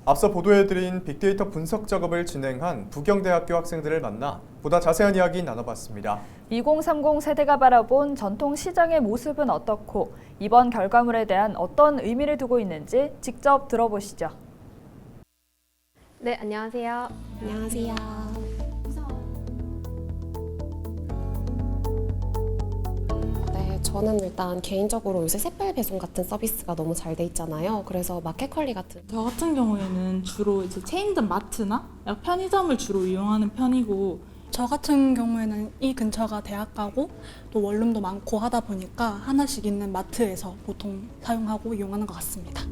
앞서 보도해드린 빅데이터 분석 작업을 진행한 부경대학교 학생들을 만나 보다 자세한 이야기 나눠봤습니다. 2030 세대가 바라본 전통 시장의 모습은 어떻고 이번 결과물에 대한 어떤 의미를 두고 있는지 직접 들어보시죠. 네, 안녕하세요. 안녕하세요. 네, 저는 일단 개인적으로 요새 샛별 배송 같은 서비스가 너무 잘 돼 있잖아요. 그래서 마켓컬리 같은 저 같은 경우에는 주로 이제 체인점 마트나 편의점을 주로 이용하는 편이고, 저 같은 경우에는 이 근처가 대학가고 또 원룸도 많고 하다 보니까 하나씩 있는 마트에서 보통 사용하고 이용하는 것 같습니다.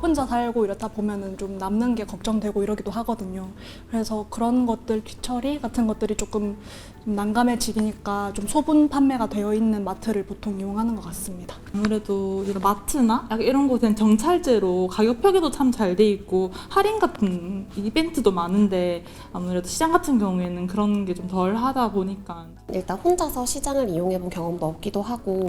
혼자 살고 이렇다 보면은 좀 남는 게 걱정되고 이러기도 하거든요. 그래서 그런 것들 뒤처리 같은 것들이 조금 난감해지니까 좀 소분 판매가 되어 있는 마트를 보통 이용하는 것 같습니다. 아무래도 이런 마트나 약간 이런 곳엔 정찰제로 가격 표기도 참 잘 돼 있고 할인 같은 이벤트도 많은데, 아무래도 시장 같은 경우에는 그런 게 좀 덜 하다 보니까 일단 혼자서 시장을 이용해 본 경험도 없기도 하고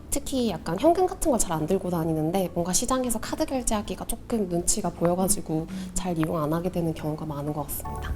특히 약간 현금 같은 걸 잘 안 들고 다니는데 뭔가 시장에서 카드 결제하기가 조금 눈치가 보여가지고 잘 이용 안 하게 되는 경우가 많은 것 같습니다.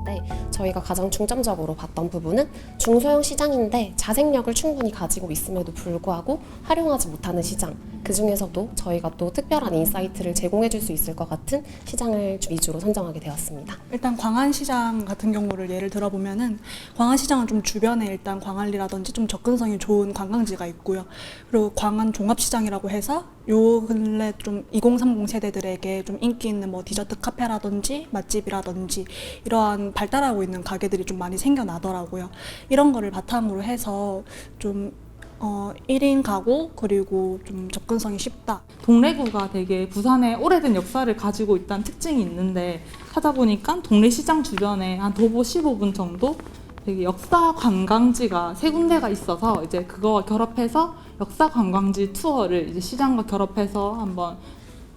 네, 저희가 가장 중점적으로 봤던 부분은 중소형 시장인데 자생력을 충분히 가지고 있음에도 불구하고 활용하지 못하는 시장, 그 중에서도 저희가 또 특별한 인사이트를 제공해 줄 수 있을 것 같은 시장을 위주로 선정하게 되었습니다. 일단 광안시장 같은 경우를 예를 들어보면은 광안시장은 좀 주변에 일단 광안리라든지 좀 접근성이 좋은 관광지가 있고요. 그리고 광안 종합시장이라고 해서 요 근래 좀 2030 세대들에게 좀 인기 있는 뭐 디저트 카페라든지 맛집이라든지 이러한 발달하고 있는 가게들이 좀 많이 생겨나더라고요. 이런 거를 바탕으로 해서 좀 1인 가구 그리고 좀 접근성이 쉽다. 동래구가 되게 부산에 오래된 역사를 가지고 있다는 특징이 있는데, 찾아보니까 동래시장 주변에 한 도보 15분 정도 되게 역사 관광지가 세 군데가 있어서 이제 그거와 결합해서 역사 관광지 투어를 이제 시장과 결합해서 한번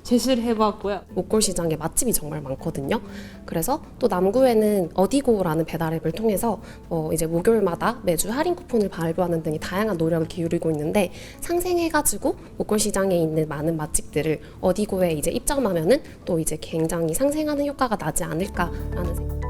제시를 해봤고요. 목골시장에 맛집이 정말 많거든요. 그래서 또 남구에는 어디고라는 배달 앱을 통해서 이제 목요일마다 매주 할인 쿠폰을 발부하는 등의 다양한 노력을 기울이고 있는데, 상생해가지고 목골시장에 있는 많은 맛집들을 어디고에 이제 입점하면은 또 이제 굉장히 상생하는 효과가 나지 않을까라는 생각.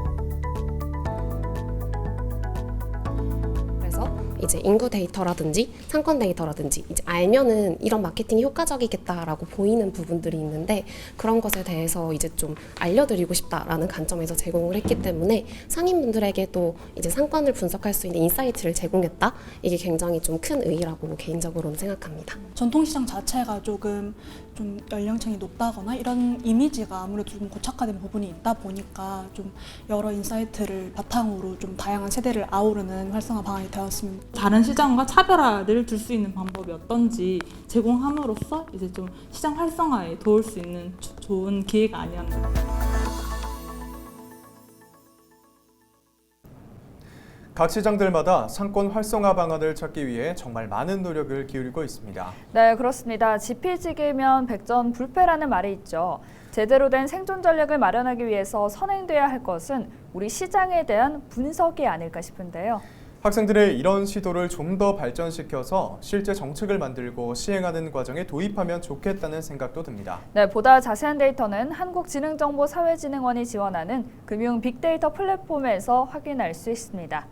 이제 인구 데이터라든지 상권 데이터라든지 이제 알면은 이런 마케팅이 효과적이겠다라고 보이는 부분들이 있는데, 그런 것에 대해서 이제 좀 알려드리고 싶다라는 관점에서 제공을 했기 때문에 상인분들에게 또 이제 상권을 분석할 수 있는 인사이트를 제공했다. 이게 굉장히 좀 큰 의의라고 개인적으로는 생각합니다. 전통시장 자체가 조금 좀 연령층이 높다거나 이런 이미지가 아무래도 좀 고착화된 부분이 있다 보니까 좀 여러 인사이트를 바탕으로 좀 다양한 세대를 아우르는 활성화 방안이 되었으면. 다른 시장과 차별화를 줄 수 있는 방법이 어떤지 제공함으로써 이제 좀 시장 활성화에 도울 수 있는 좋은 기회가 아니었나. 각 시장들마다 상권 활성화 방안을 찾기 위해 정말 많은 노력을 기울이고 있습니다. 네, 그렇습니다. 지피지기면 백전불패라는 말이 있죠. 제대로 된 생존 전략을 마련하기 위해서 선행돼야 할 것은 우리 시장에 대한 분석이 아닐까 싶은데요. 학생들의 이런 시도를 좀 더 발전시켜서 실제 정책을 만들고 시행하는 과정에 도입하면 좋겠다는 생각도 듭니다. 네, 보다 자세한 데이터는 한국지능정보사회진흥원이 지원하는 금융 빅데이터 플랫폼에서 확인할 수 있습니다.